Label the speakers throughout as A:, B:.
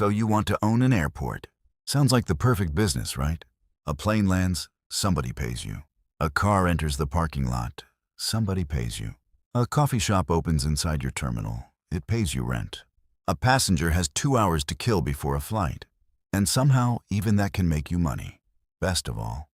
A: So you want to own an airport. Sounds like the perfect business, right? A plane lands, somebody pays you. A car enters the parking lot, somebody pays you. A coffee shop opens inside your terminal, it pays you rent. A passenger has 2 hours to kill before a flight. And somehow, even that can make you money. Best of all,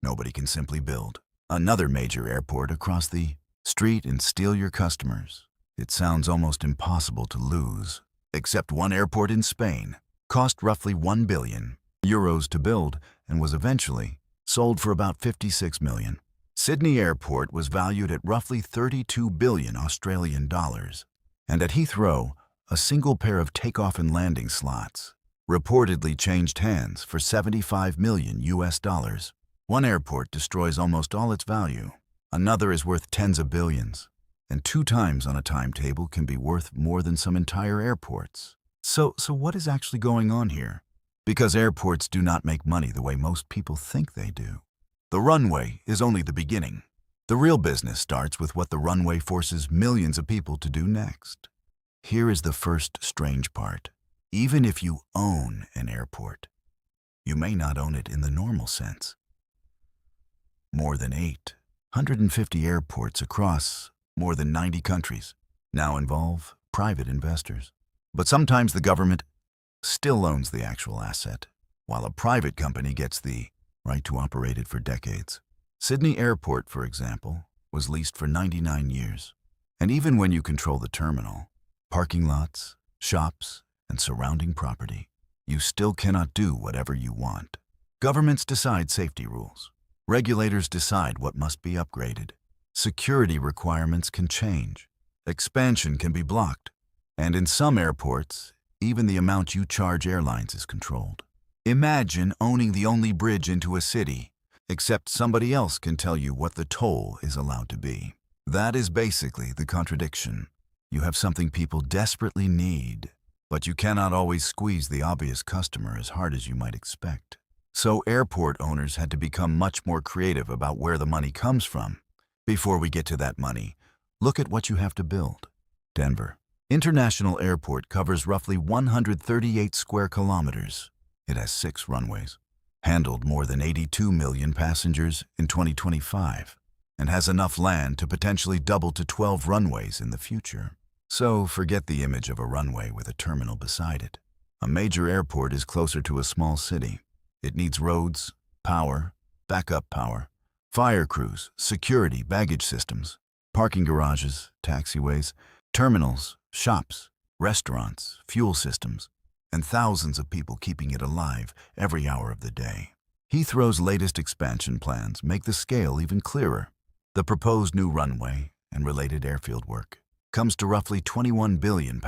A: nobody can simply build another major airport across the street and steal your customers. It sounds almost impossible to lose. Except one airport in Spain cost roughly 1 billion euros to build and was eventually sold for about 56 million. Sydney Airport was valued at roughly 32 billion Australian dollars. And at Heathrow, a single pair of takeoff and landing slots reportedly changed hands for 75 million US dollars. One airport destroys almost all its value. Another is worth tens of billions. And 2 times on a timetable can be worth more than some entire airports. So what is actually going on here? Because airports do not make money the way most people think they do. The runway is only the beginning. The real business starts with what the runway forces millions of people to do next. Here is the first strange part. Even if you own an airport, you may not own it in the normal sense. More than 850 airports across more than 90 countries now involve private investors. But sometimes the government still owns the actual asset, while a private company gets the right to operate it for decades. Sydney Airport, for example, was leased for 99 years. And even when you control the terminal, parking lots, shops, and surrounding property, you still cannot do whatever you want. Governments decide safety rules. Regulators decide what must be upgraded. Security requirements can change. Expansion can be blocked. And in some airports, even the amount you charge airlines is controlled. Imagine owning the only bridge into a city, except somebody else can tell you what the toll is allowed to be. That is basically the contradiction. You have something people desperately need, but you cannot always squeeze the obvious customer as hard as you might expect. So airport owners had to become much more creative about where the money comes from. Before we get to that money, look at what you have to build. Denver International Airport covers roughly 138 square kilometers. It has 6 runways, handled more than 82 million passengers in 2025, and has enough land to potentially double to 12 runways in the future. So forget the image of a runway with a terminal beside it. A major airport is closer to a small city. It needs roads, power, backup power, fire crews, security, baggage systems, parking garages, taxiways, terminals, shops, restaurants, fuel systems, and thousands of people keeping it alive every hour of the day. Heathrow's latest expansion plans make the scale even clearer. The proposed new runway and related airfield work comes to roughly £21 billion.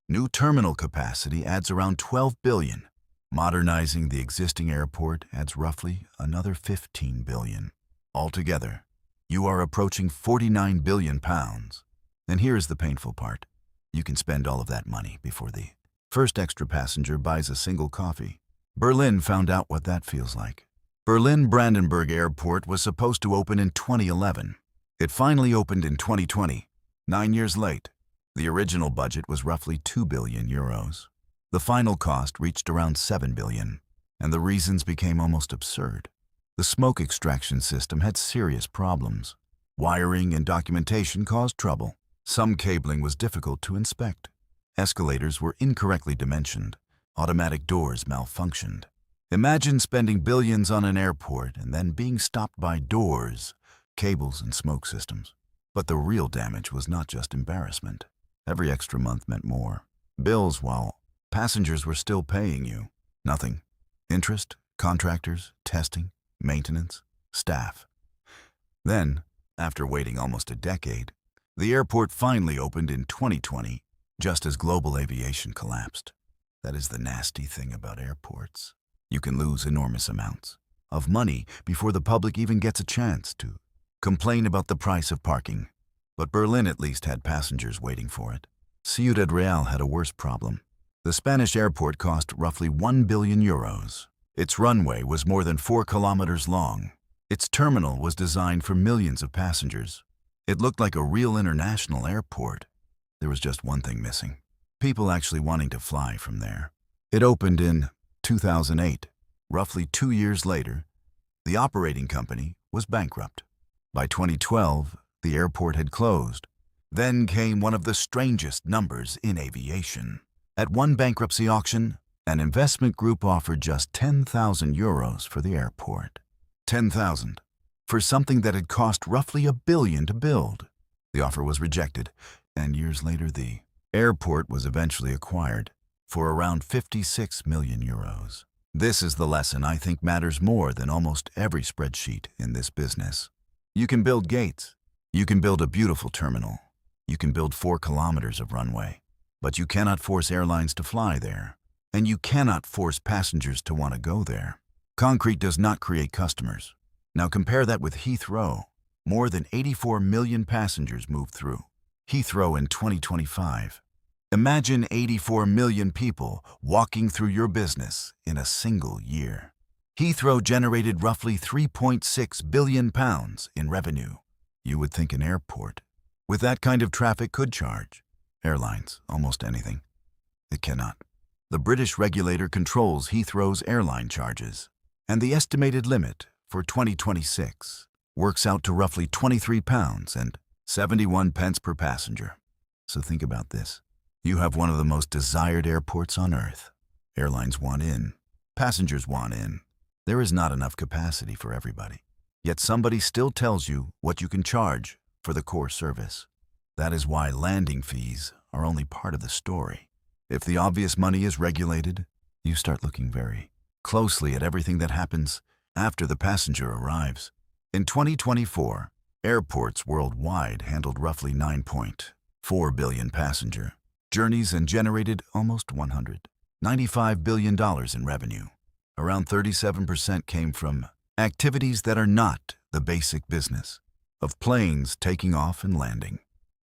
A: New terminal capacity adds around £12 billion. Modernizing the existing airport adds roughly another £15 billion. Altogether, you are approaching £49 billion. And here is the painful part. You can spend all of that money before the first extra passenger buys a single coffee. Berlin found out what that feels like. Berlin-Brandenburg Airport was supposed to open in 2011. It finally opened in 2020, 9 years late. The original budget was roughly 2 billion euros. The final cost reached around 7 billion, and the reasons became almost absurd. The smoke extraction system had serious problems. Wiring and documentation caused trouble. Some cabling was difficult to inspect. Escalators were incorrectly dimensioned. Automatic doors malfunctioned. Imagine spending billions on an airport and then being stopped by doors, cables, and smoke systems. But the real damage was not just embarrassment. Every extra month meant more bills while passengers were still paying you. Nothing. Interest, contractors, testing, maintenance, staff. Then, after waiting almost a decade, the airport finally opened in 2020, just as global aviation collapsed. That is the nasty thing about airports. You can lose enormous amounts of money before the public even gets a chance to complain about the price of parking. But Berlin at least had passengers waiting for it. Ciudad Real had a worse problem. The Spanish airport cost roughly 1 billion euros. Its runway was more than 4 kilometers long. Its terminal was designed for millions of passengers. It looked like a real international airport. There was just one thing missing: People actually wanting to fly from there. It opened in 2008. Roughly 2 years later, the operating company was bankrupt. By 2012, the airport had closed. Then came one of the strangest numbers in aviation. At one bankruptcy auction, an investment group offered just 10,000 euros for the airport. 10,000 for something that had cost roughly $1 billion to build. The offer was rejected, and years later the airport was eventually acquired for around 56 million euros. This is the lesson I think matters more than almost every spreadsheet in this business. You can build gates. You can build a beautiful terminal. You can build 4 kilometers of runway. But you cannot force airlines to fly there. And you cannot force passengers to want to go there. Concrete does not create customers. Now compare that with Heathrow. More than 84 million passengers move through Heathrow in 2025. Imagine 84 million people walking through your business in a single year. Heathrow generated roughly £3.6 billion in revenue. You would think an airport with that kind of traffic could charge airlines almost anything. It cannot. The British regulator controls Heathrow's airline charges, and the estimated limit for 2026 works out to roughly £23.71 per passenger. So think about this. You have one of the most desired airports on Earth. Airlines want in. Passengers want in. There is not enough capacity for everybody. Yet somebody still tells you what you can charge for the core service. That is why landing fees are only part of the story. If the obvious money is regulated, you start looking very closely at everything that happens after the passenger arrives. In 2024, airports worldwide handled roughly 9.4 billion passenger journeys and generated almost $195 billion in revenue. Around 37% came from activities that are not the basic business of planes taking off and landing.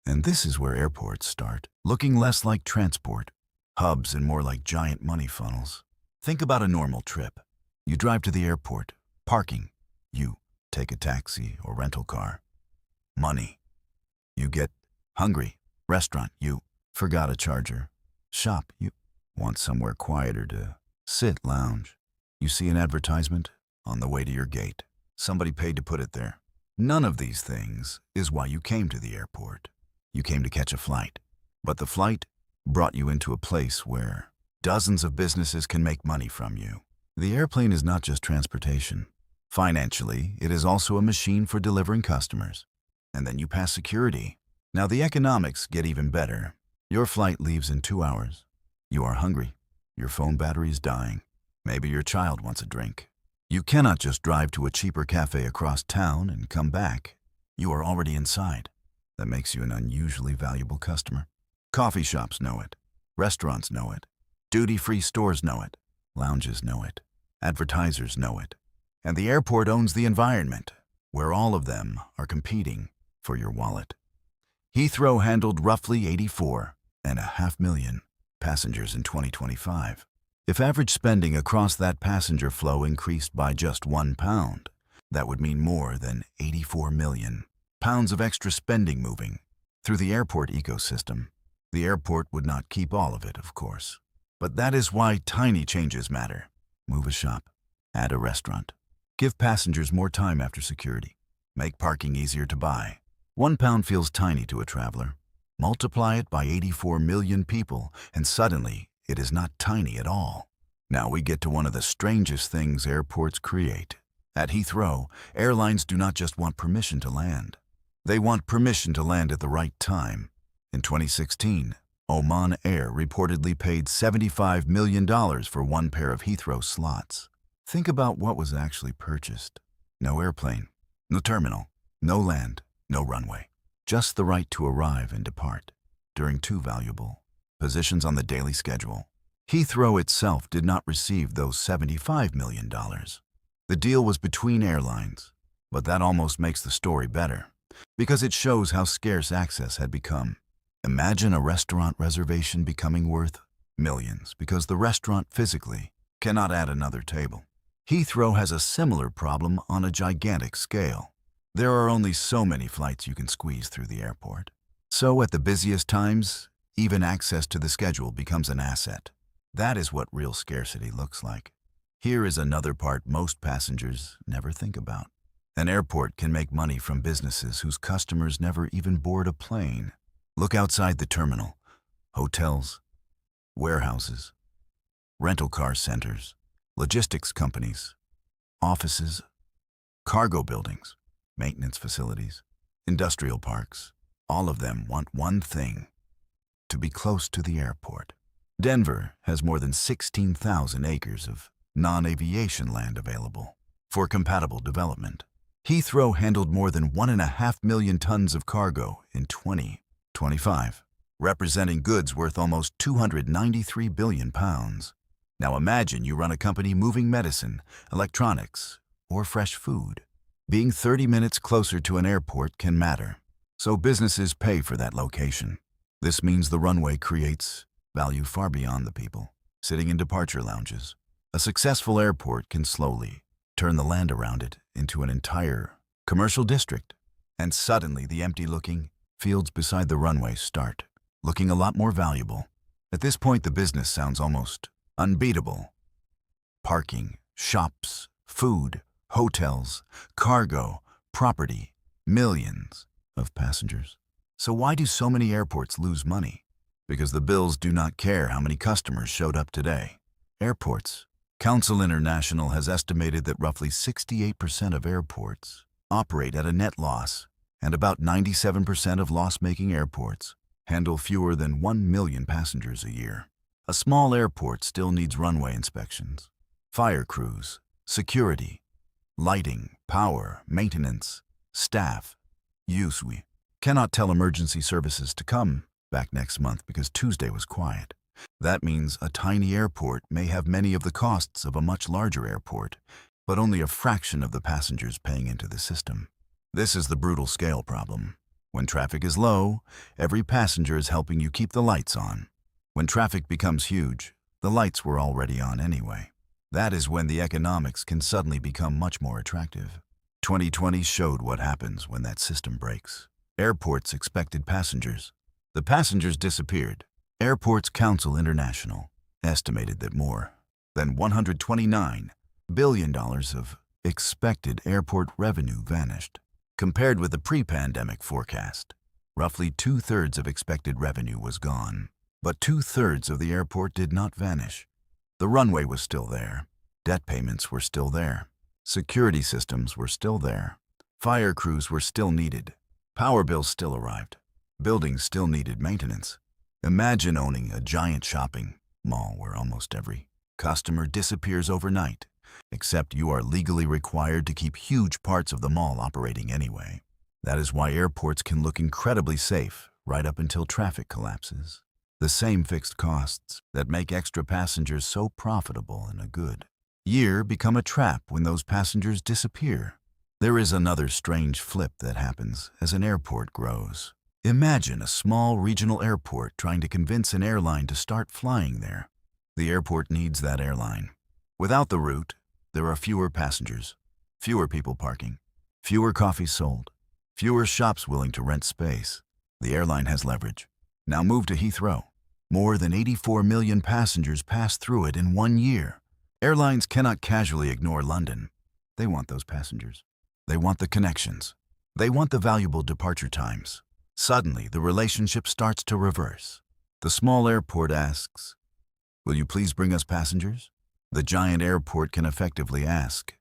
A: And this is where airports start looking less like transport hubs and more like giant money funnels. Think about a normal trip. You drive to the airport. Parking. You take a taxi or rental car. Money. You get hungry. Restaurant. You forgot a charger. Shop. You want somewhere quieter to sit, lounge. You see an advertisement on the way to your gate. Somebody paid to put it there. None of these things is why you came to the airport. You came to catch a flight. But the flight brought you into a place where dozens of businesses can make money from you. The airplane is not just transportation. Financially, it is also a machine for delivering customers. And then you pass security. Now the economics get even better. Your flight leaves in 2 hours. You are hungry. Your phone battery is dying. Maybe your child wants a drink. You cannot just drive to a cheaper cafe across town and come back. You are already inside. That makes you an unusually valuable customer. Coffee shops know it. Restaurants know it. Duty-free stores know it. Lounges know it. Advertisers know it. And the airport owns the environment, where all of them are competing for your wallet. Heathrow handled roughly 84.5 million passengers in 2025. If average spending across that passenger flow increased by just £1, that would mean more than 84 million pounds of extra spending moving through the airport ecosystem. The airport would not keep all of it, of course. But that is why tiny changes matter. Move a shop. Add a restaurant. Give passengers more time after security. Make parking easier to buy. £1 feels tiny to a traveler. Multiply it by 84 million people, and suddenly it is not tiny at all. Now we get to one of the strangest things airports create. At Heathrow, airlines do not just want permission to land. They want permission to land at the right time. In 2016, Oman Air reportedly paid $75 million for one pair of Heathrow slots. Think about what was actually purchased. No airplane, no terminal, no land, no runway. Just the right to arrive and depart during 2 valuable positions on the daily schedule. Heathrow itself did not receive those $75 million. The deal was between airlines, but that almost makes the story better, because it shows how scarce access had become. Imagine a restaurant reservation becoming worth millions because the restaurant physically cannot add another table. Heathrow has a similar problem on a gigantic scale. There are only so many flights you can squeeze through the airport. So at the busiest times, even access to the schedule becomes an asset. That is what real scarcity looks like. Here is another part most passengers never think about. An airport can make money from businesses whose customers never even board a plane. Look outside the terminal. Hotels, warehouses, rental car centers, logistics companies, offices, cargo buildings, maintenance facilities, industrial parks. All of them want one thing: to be close to the airport. Denver has more than 16,000 acres of non-aviation land available for compatible development. Heathrow handled more than 1.5 million tons of cargo in 2025, representing goods worth almost 293 billion pounds. Now imagine you run a company moving medicine, electronics, or fresh food. Being 30 minutes closer to an airport can matter, so businesses pay for that location. This means the runway creates value far beyond the people sitting in departure lounges. A successful airport can slowly turn the land around it into an entire commercial district, and suddenly the empty-looking fields beside the runway start looking a lot more valuable. At this point, the business sounds almost unbeatable. Parking, shops, food, hotels, cargo, property, millions of passengers. So why do so many airports lose money? Because the bills do not care how many customers showed up today. Airports Council International has estimated that roughly 68% of airports operate at a net loss, and about 97% of loss-making airports handle fewer than 1 million passengers a year. A small airport still needs runway inspections, fire crews, security, lighting, power, maintenance, staff, use. We cannot tell emergency services to come back next month because Tuesday was quiet. That means a tiny airport may have many of the costs of a much larger airport, but only a fraction of the passengers paying into the system. This is the brutal scale problem. When traffic is low, every passenger is helping you keep the lights on. When traffic becomes huge, the lights were already on anyway. That is when the economics can suddenly become much more attractive. 2020 showed what happens when that system breaks. Airports expected passengers. The passengers disappeared. Airports Council International estimated that more than $129 billion of expected airport revenue vanished. Compared with the pre-pandemic forecast, roughly 2/3 of expected revenue was gone. But 2/3 of the airport did not vanish. The runway was still there. Debt payments were still there. Security systems were still there. Fire crews were still needed. Power bills still arrived. Buildings still needed maintenance. Imagine owning a giant shopping mall where almost every customer disappears overnight, except you are legally required to keep huge parts of the mall operating anyway. That is why airports can look incredibly safe right up until traffic collapses. The same fixed costs that make extra passengers so profitable in a good year become a trap when those passengers disappear. There is another strange flip that happens as an airport grows. Imagine a small regional airport trying to convince an airline to start flying there. The airport needs that airline. Without the route, there are fewer passengers, fewer people parking, fewer coffees sold, fewer shops willing to rent space. The airline has leverage. Now move to Heathrow. More than 84 million passengers pass through it in 1 year. Airlines cannot casually ignore London. They want those passengers. They want the connections. They want the valuable departure times. Suddenly, the relationship starts to reverse. The small airport asks, "Will you please bring us passengers?" The giant airport can effectively ask,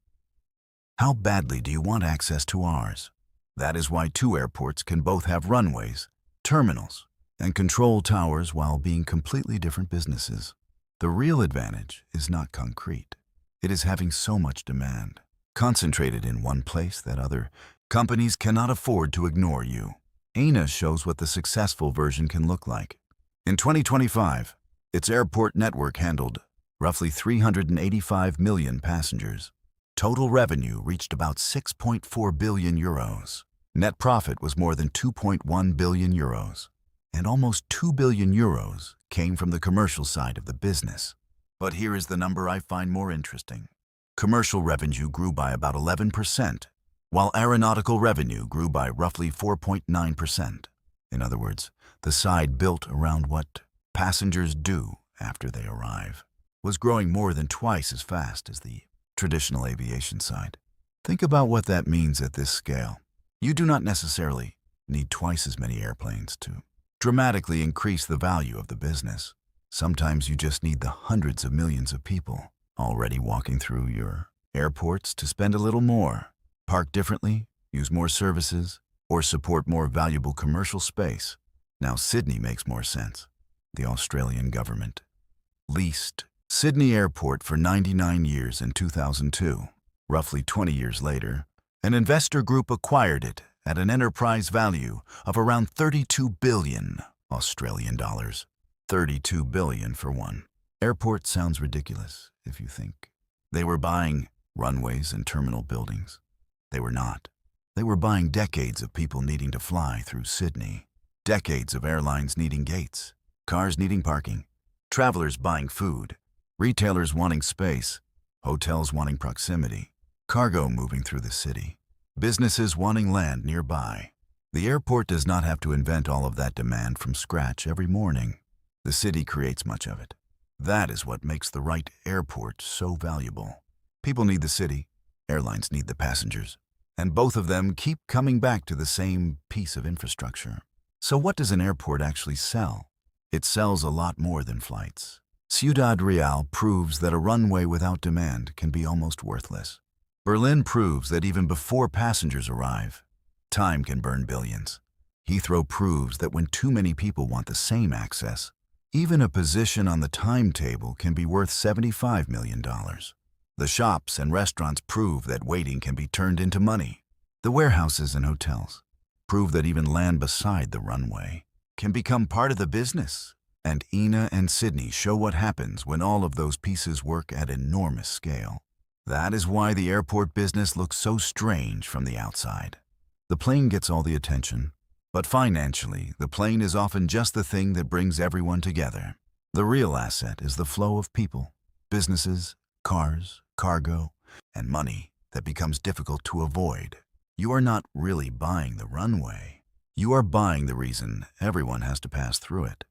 A: "How badly do you want access to ours?" That is why two airports can both have runways, terminals, and control towers while being completely different businesses. The real advantage is not concrete. It is having so much demand, concentrated in one place that other companies cannot afford to ignore you. ANA shows what the successful version can look like. In 2025, its airport network handled roughly 385 million passengers. Total revenue reached about 6.4 billion euros. Net profit was more than 2.1 billion euros. And almost 2 billion euros came from the commercial side of the business. But here is the number I find more interesting. Commercial revenue grew by about 11%, while aeronautical revenue grew by roughly 4.9%. In other words, the side built around what passengers do after they arrive, was growing more than twice as fast as the traditional aviation side. Think about what that means at this scale. You do not necessarily need twice as many airplanes to dramatically increase the value of the business. Sometimes you just need the hundreds of millions of people already walking through your airports to spend a little more, park differently, use more services, or support more valuable commercial space. Now Sydney makes more sense. The Australian government leased Sydney Airport for 99 years in 2002. Roughly 20 years later, an investor group acquired it at an enterprise value of around 32 billion Australian dollars. 32 billion for one airport sounds ridiculous if you think they were buying runways and terminal buildings. They were not. They were buying decades of people needing to fly through Sydney, decades of airlines needing gates, cars needing parking, travelers buying food, retailers wanting space, hotels wanting proximity, cargo moving through the city, businesses wanting land nearby. The airport does not have to invent all of that demand from scratch every morning. The city creates much of it. That is what makes the right airport so valuable. People need the city, airlines need the passengers, and both of them keep coming back to the same piece of infrastructure. So what does an airport actually sell? It sells a lot more than flights. Ciudad Real proves that a runway without demand can be almost worthless. Berlin proves that even before passengers arrive, time can burn billions. Heathrow proves that when too many people want the same access, even a position on the timetable can be worth $75 million. The shops and restaurants prove that waiting can be turned into money. The warehouses and hotels prove that even land beside the runway can become part of the business. And Ina and Sydney show what happens when all of those pieces work at enormous scale. That is why the airport business looks so strange from the outside. The plane gets all the attention, but financially, the plane is often just the thing that brings everyone together. The real asset is the flow of people, businesses, cars, cargo, and money that becomes difficult to avoid. You are not really buying the runway. You are buying the reason everyone has to pass through it.